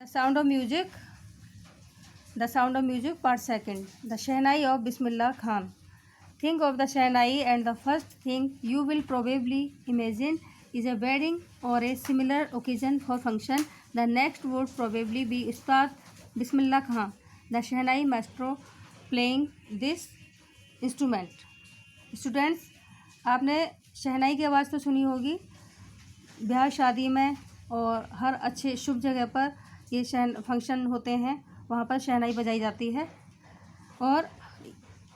Sound of Music. The Sound of Music, Part Second. The Shehnai of Bismillah Khan. Think of the Shehnai and the first thing you will probably imagine is a wedding or a similar occasion for function. The next would probably be Ustad Bismillah Khan, the Shehnai maestro, playing this instrument. Students, आपने शहनाई की आवाज़ तो सुनी होगी ब्याह शादी में और हर अच्छे शुभ जगह पर ये फंक्शन होते हैं, वहाँ पर शहनाई बजाई जाती है। और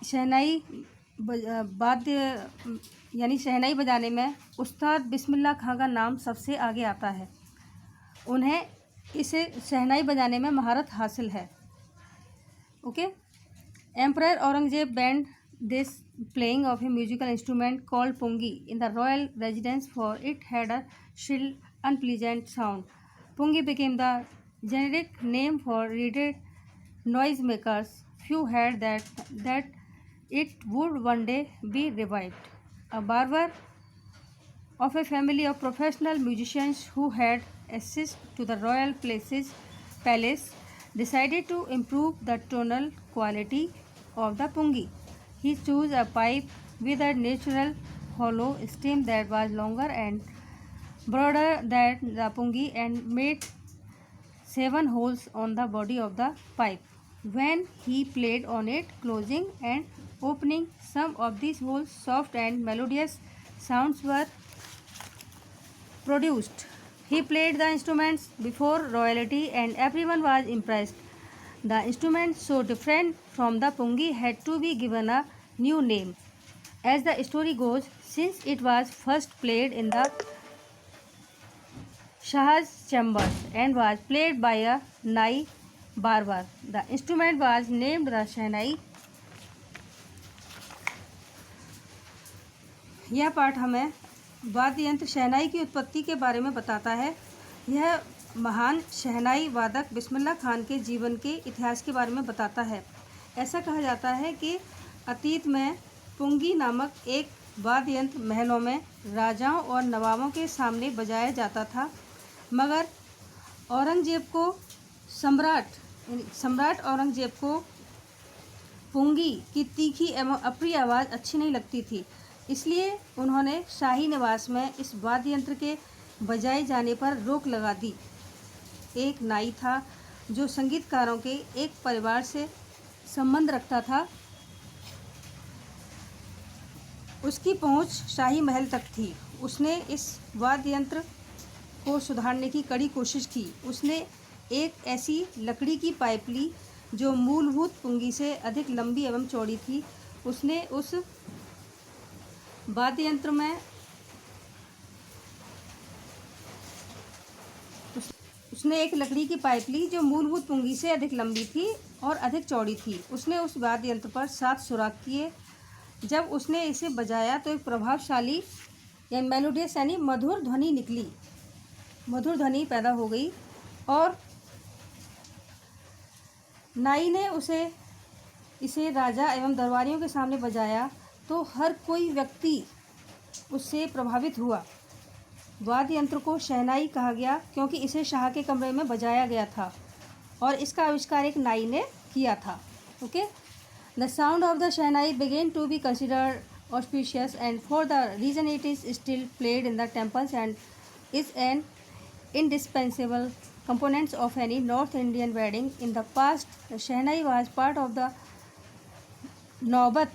शहनाई वाद्य यानी शहनाई बजाने में उस्ताद बिस्मिल्लाह खां का नाम सबसे आगे आता है। उन्हें इसे शहनाई बजाने में महारत हासिल है। Okay. Emperor Aurangzeb band this playing of a musical instrument called pungi in the royal residence, for it had a shrill, unpleasant sound. Pungi became the generic name for reeded noisemakers. Few had that it would one day be revived. A barber of a family of professional musicians who had access to the royal palace decided to improve the tonal quality of the pungi. He chose a pipe with a natural hollow stem that was longer and broader than the pungi and made 7 holes on the body of the pipe. When he played on it, closing and opening some of these holes, soft and melodious sounds were produced. He played the instruments before royalty and everyone was impressed. The instrument, so different from the pungi, had to be given a new name. As the story goes, since it was first played in the Shah's chambers and was played by a Nai barber, the instrument was named the Shehnai. यह पाठ हमें वाद्य यंत्र शहनाई की उत्पत्ति के बारे में बताता है। यह महान शहनाई वादक बिस्मिल्लाह खान के जीवन के इतिहास के बारे में बताता है। ऐसा कहा जाता है कि अतीत में पुंगी नामक एक वाद्य यंत्र महलों में राजाओं और नवाबों के सामने बजाया जाता था, मगर औरंगजेब को सम्राट औरंगजेब को पुंगी की तीखी एवं अप्रिय आवाज़ अच्छी नहीं लगती थी। इसलिए उन्होंने शाही निवास में इस वाद्य यंत्र के बजाए जाने पर रोक लगा दी। एक नाई था जो संगीतकारों के एक परिवार से संबंध रखता था। उसकी पहुंच शाही महल तक थी। उसने इस वाद्य यंत्र को सुधारने की कड़ी कोशिश की। उसने एक ऐसी लकड़ी की पाइप ली जो मूलभूत पुंगी से अधिक लंबी एवं चौड़ी थी। उसने उस वाद्य यंत्र में उसने एक लकड़ी की पाइप ली जो मूलभूत पुंगी से अधिक लंबी थी और अधिक चौड़ी थी। उसने उस वाद्य यंत्र पर 7 सुराख किए। जब उसने इसे बजाया तो एक प्रभावशाली या मेलोडियस यानी मधुर ध्वनि निकली, मधुर ध्वनि पैदा हो गई। और नाई ने इसे राजा एवं दरबारियों के सामने बजाया तो हर कोई व्यक्ति उससे प्रभावित हुआ। वाद्य यंत्र को शहनाई कहा गया क्योंकि इसे शाह के कमरे में बजाया गया था और इसका आविष्कार एक नाई ने किया था। Okay. The sound of the shehnai began to be considered auspicious and for the reason it is still played in the temples and is an indispensable component of any North Indian wedding. In the past, the shehnai was part of the Naubat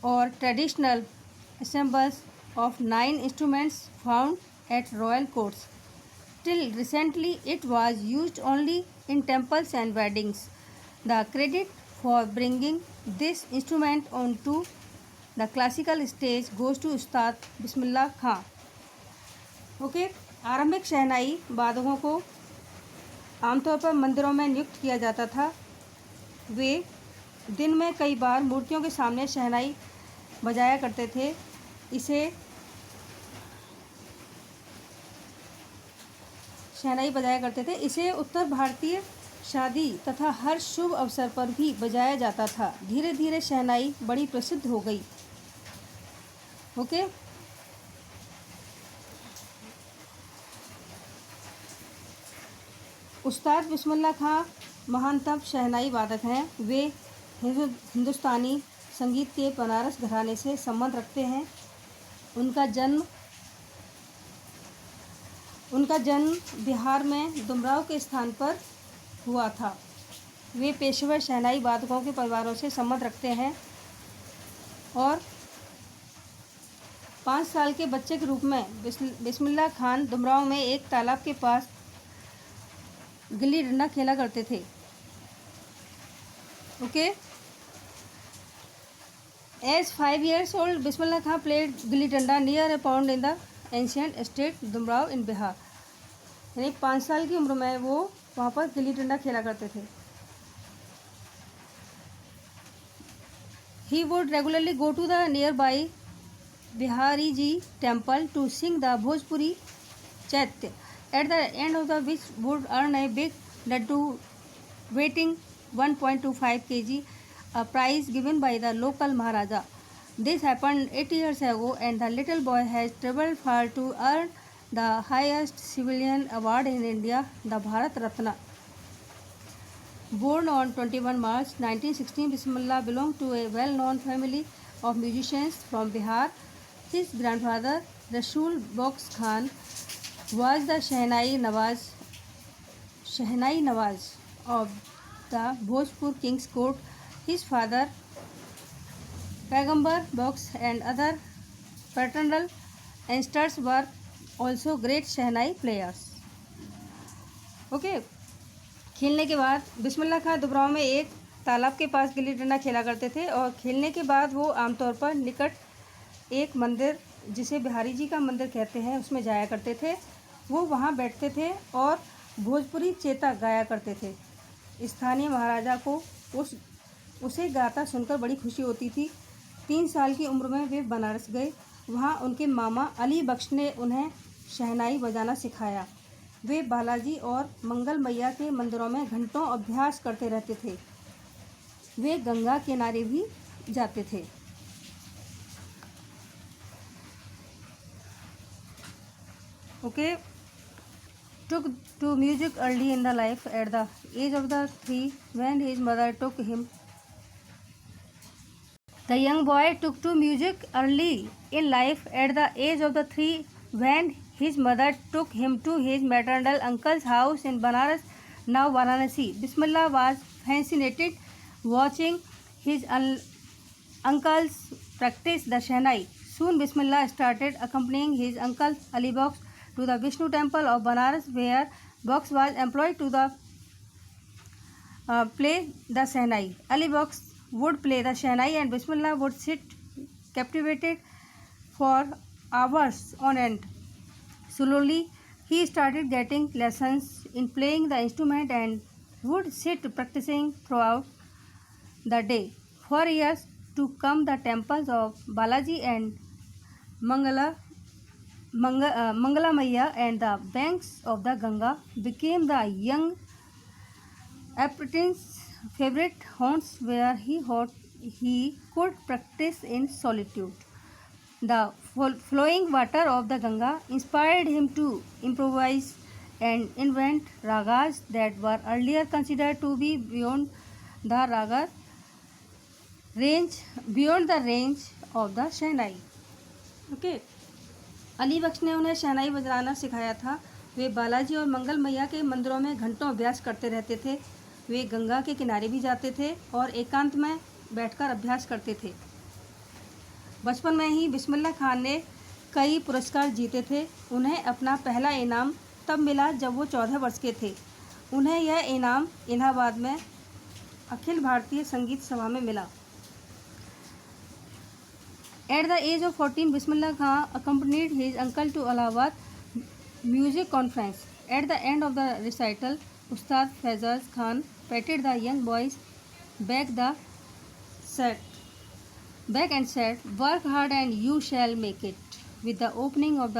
or traditional ensembles of 9 instruments found at royal courts. Till recently, it was used only in temples and weddings. The credit for bringing this instrument onto the classical stage goes to Ustad Bismillah Khan. Okay. आरंभिक शहनाई वादकों को आमतौर पर मंदिरों में नियुक्त किया जाता था। वे दिन में कई बार मूर्तियों के सामने शहनाई बजाया करते थे। इसे उत्तर भारतीय शादी तथा हर शुभ अवसर पर भी बजाया जाता था। धीरे धीरे शहनाई बड़ी प्रसिद्ध हो गई। ओके। उस्ताद बिस्मिल्लाह खां महानतम शहनाई वादक हैं। वे हिंदुस्तानी संगीत के बनारस घराने से संबंध रखते हैं। उनका जन्म बिहार में डुमराव के स्थान पर हुआ था। वे पेशेवर शहनाई वादकों के परिवारों से संबंध रखते हैं और 5 साल के बच्चे के रूप में बिस्मिल्लाह खान डुमराव में एक तालाब के पास गिल्ली डंडा खेला करते थे। Okay. Age 5 years old, Bismillah Khan played gilli danda near a pond in the ancient state Dumraon in Bihar. यानी 5 साल की उम्र में वो वहाँ पर गिल्ली डंडा खेला करते थे। He would regularly go to the nearby Bihari Ji temple to sing the Bhojpuri Chaitya, at the end of the which would earn a big laddu weighing 1.25 kg, a prize given by the local Maharaja. This happened 8 years ago, and the little boy has traveled far to earn the highest civilian award in India, the Bharat Ratna. Born on 21 March 1916, Bismillah belonged to a well-known family of musicians from Bihar. His grandfather, Rasool Box Khan, was the Shehnai Nawaz of the Bhojpur King's Court. His father, Paigambar Box, and other paternal ancestors were also great Shehnai players. Okay. खेलने के बाद बिस्मिल्लाह खां डुमराव में एक तालाब के पास गिल्ली डंडा खेला करते थे और खेलने के बाद वो आमतौर पर निकट एक मंदिर जिसे बिहारी जी का मंदिर कहते हैं उसमें जाया करते थे। वो वहाँ बैठते थे और भोजपुरी चेतक गाया करते थे। स्थानीय महाराजा को उसे गाता सुनकर बड़ी खुशी होती थी। 3 साल की उम्र में वे बनारस गए। वहाँ उनके मामा अली बख्श ने उन्हें शहनाई बजाना सिखाया। वे बालाजी और मंगल मैया के मंदिरों में घंटों अभ्यास करते रहते थे। वे गंगा किनारे भी जाते थे। Okay. Took to music early in the life at the age of the 3 when his mother took him. The young boy took to music early in life at the age of the 3 when his mother took him to his maternal uncle's house in Banaras, now Varanasi. Bismillah was fascinated watching his uncles practice the Shehnai. Soon Bismillah started accompanying his uncle Ali Box to the Vishnu temple of Banaras, where Box was employed to play the Shehnai. Ali Box would play the Shehnai and Bismillah would sit captivated for hours on end. Slowly, he started getting lessons in playing the instrument and would sit practicing throughout the day. For years to come, the temples of Balaji and Mangala Maya and the banks of the Ganga became the young apprentice's favorite haunts where he could practice in solitude. The flowing water of the Ganga inspired him to improvise and invent ragas that were earlier considered to be beyond the range of the Shehnai. Okay. Ali Bakhsh ने उन्हें शहनाई बजाना सिखाया था। वे बालाजी और मंगल मैया के मंदिरों में घंटों अभ्यास करते रहते थे। वे गंगा के किनारे भी जाते थे और एकांत में बैठकर अभ्यास करते थे। बचपन में ही बिस्मिल्लाह खान ने कई पुरस्कार जीते थे। उन्हें अपना पहला इनाम तब मिला जब वो 14 वर्ष के थे। उन्हें यह इनाम इलाहाबाद में अखिल भारतीय संगीत सभा में मिला। At the age of 14, Bismillah Khan accompanied his uncle to Allahabad music conference. At the end of the recital, Ustad Faizaz Khan patted the young boy's back and said, "Work hard and you shall make it." With the opening of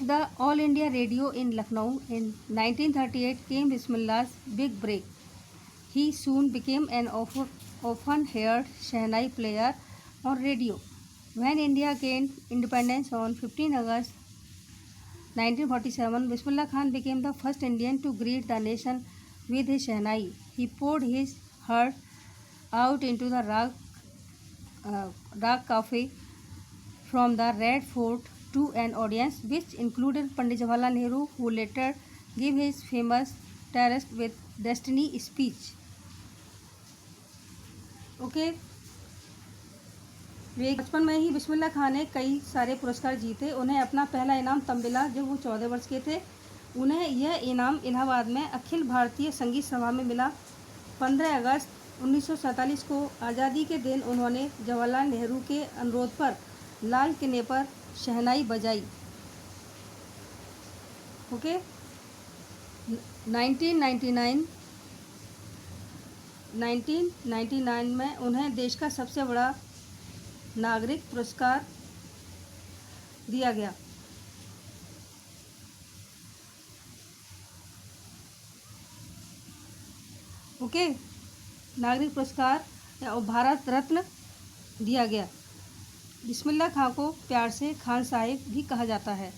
the All India Radio in Lucknow in 1938 came Bismillah's big break. He soon became an often heard Shehnai player on radio. When India gained independence on 15 August 1947, Bismillah Khan became the first Indian to greet the nation with his Shehnai. He poured his heart out into the Rag Cafe from the Red Fort to an audience which included Pandit Jawaharlal Nehru, who later gave his famous Terrorist with Destiny speech. Okay. बचपन में ही बिस्मिल्लाह खान ने कई सारे पुरस्कार जीते। उन्हें अपना पहला इनाम तब मिला जब वो 14 वर्ष के थे। उन्हें यह इनाम इलाहाबाद में अखिल भारतीय संगीत सभा में मिला। 15 अगस्त 1947 को आज़ादी के दिन उन्होंने जवाहरलाल नेहरू के अनुरोध पर लाल किले पर शहनाई बजाई। ओके। 1999 में उन्हें देश का सबसे बड़ा नागरिक पुरस्कार दिया गया। ओके, नागरिक पुरस्कार या भारत रत्न दिया गया। बिस्मिल्लाह खां को प्यार से खान साहिब भी कहा जाता है।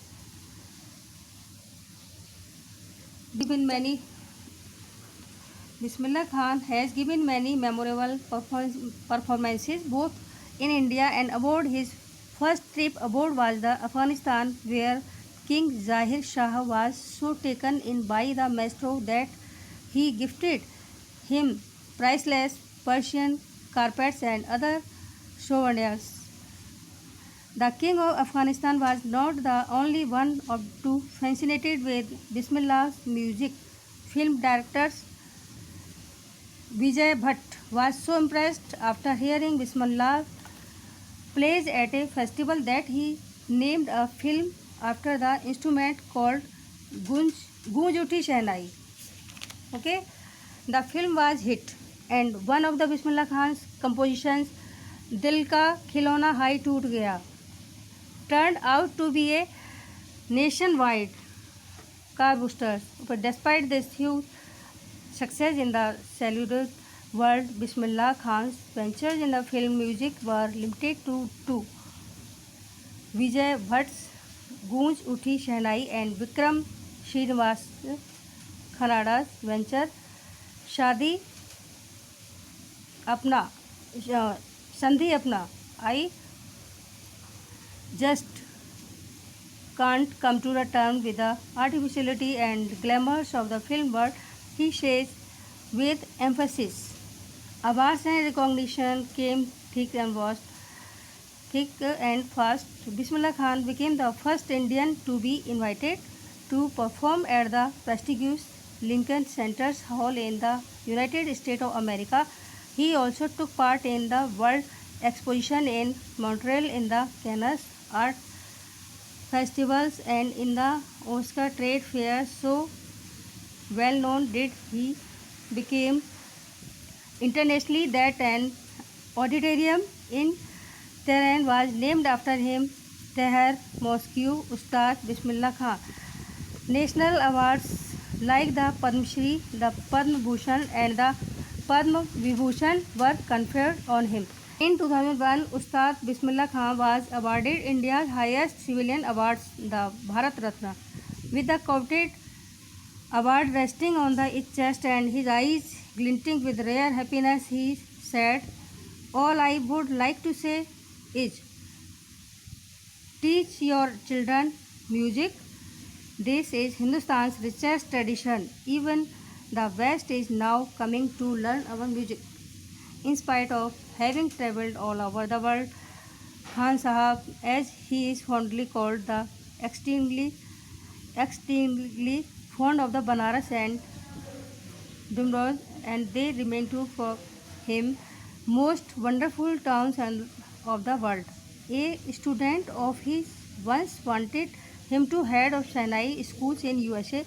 Bismillah Khan has given many memorable performances both in India and abroad. His first trip abroad was the Afghanistan, where King Zahir Shah was so taken in by the maestro that he gifted him priceless Persian carpets and other souvenirs. The King of Afghanistan was not the only one to fascinated with Bismillah's music. Film directors Vijay Bhatt was so impressed after hearing Bismillah plays at a festival that he named a film after the instrument called Gunj Uthi Shehnai. Okay, the film was hit, and one of the Bismillah Khan's compositions, Dil Ka Khilona Hai Toot Gaya, turned out to be a nationwide car booster. But despite this huge success in the cellular world, Bismillah Khan's ventures in the film music were limited to two: Vijay Bhatt's Gunj Uthi Shehnai and Vikram Srinivas Khanada's venture Shadi Apna, Sandhi Apna. I just can't come to the term with the artificiality and glamours of the film world, he says with emphasis. Awards and recognition came thick and fast. Bismillah Khan became the first Indian to be invited to perform at the prestigious Lincoln Center Hall in the United States of America. He also took part in the World Exposition in Montreal, in the Cannes Art Festivals, and in the Oscar Trade Fair. So well known did he became internationally that an auditorium in Tehran was named after him, Teher Mosque Ustad Bismillah Khan. National awards like the Padma Shri, the Padma Bhushan and the Padma Vibhushan were conferred on him. In 2001, Ustad Bismillah Khan was awarded India's highest civilian awards, the Bharat Ratna. With the coveted award resting on his chest and his eyes glinting with rare happiness, he said, "All I would like to say is, teach your children music. This is Hindustan's richest tradition. Even the West is now coming to learn our music." In spite of having travelled all over the world, Khan Sahab, as he is fondly called, the extremely fond of the Banaras and Dumrod, and they remain true for him most wonderful towns of the world. A student of his once wanted him to head of Shehnai schools in USA,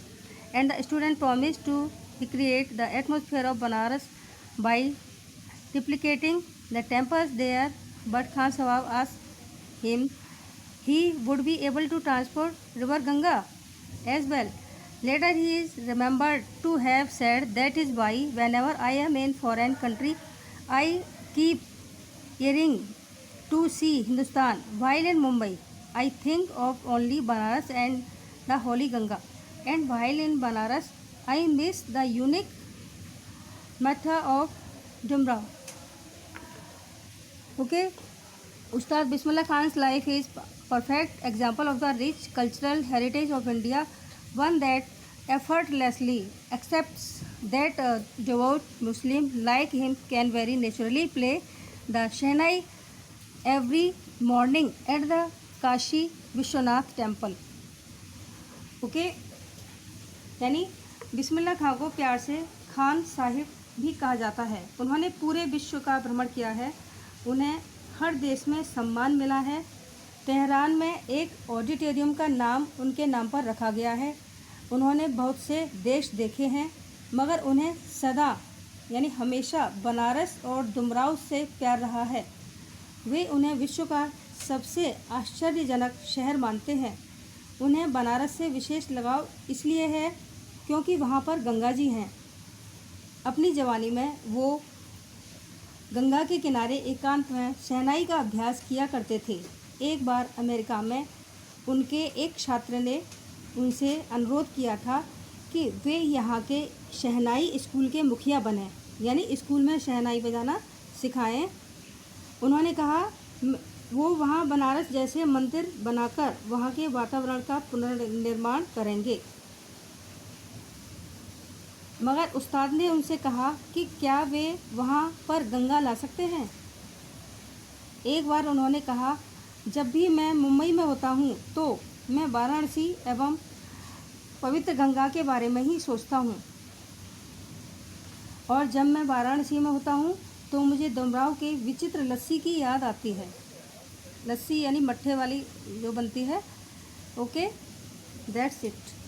and the student promised to recreate the atmosphere of Banaras by replicating the temples there, but Khan Sahab asked him he would be able to transport river Ganga as well. Later he is remembered to have said, "That is why whenever I am in foreign country, I keep yearning to see Hindustan. While in Mumbai, I think of only Banaras and the holy Ganga. And while in Banaras, I miss the unique method of Dumra. Okay, Ustad Bismillah Khan's life is perfect example of the rich cultural heritage of India, one that effortlessly accepts that a devout Muslim like him can very naturally play the Shehnai every morning at the Kashi Vishwanath temple. Okay, यानी बिस्मिल्लाह खां को प्यार से खान साहिब भी कहा जाता है। उन्होंने पूरे विश्व का भ्रमण किया है, उन्हें हर देश में सम्मान मिला है। तेहरान में एक ऑडिटोरियम का नाम उनके नाम पर रखा गया है। उन्होंने बहुत से देश देखे हैं, मगर उन्हें सदा यानी हमेशा बनारस और डुमराव से प्यार रहा है। वे उन्हें विश्व का सबसे आश्चर्यजनक शहर मानते हैं। उन्हें बनारस से विशेष लगाव इसलिए है क्योंकि वहाँ पर गंगा जी हैं। अपनी जवानी में वो गंगा के किनारे एकांत में शहनाई का अभ्यास किया करते थे। एक बार अमेरिका में उनके एक छात्र ने उनसे अनुरोध किया था कि वे यहाँ के शहनाई स्कूल के मुखिया बने, यानी स्कूल में शहनाई बजाना सिखाएं। उन्होंने कहा वो वहाँ बनारस जैसे मंदिर बनाकर वहाँ के वातावरण का पुनर्निर्माण करेंगे। मगर उस्ताद ने उनसे कहा कि क्या वे वहाँ पर गंगा ला सकते हैं। एक बार उन्होंने कहा, जब भी मैं मुंबई में होता हूँ तो मैं वाराणसी एवं पवित्र गंगा के बारे में ही सोचता हूँ, और जब मैं वाराणसी में होता हूँ तो मुझे डुमराव के विचित्र लस्सी की याद आती है। लस्सी यानी मट्ठे वाली जो बनती है। Okay, that's it.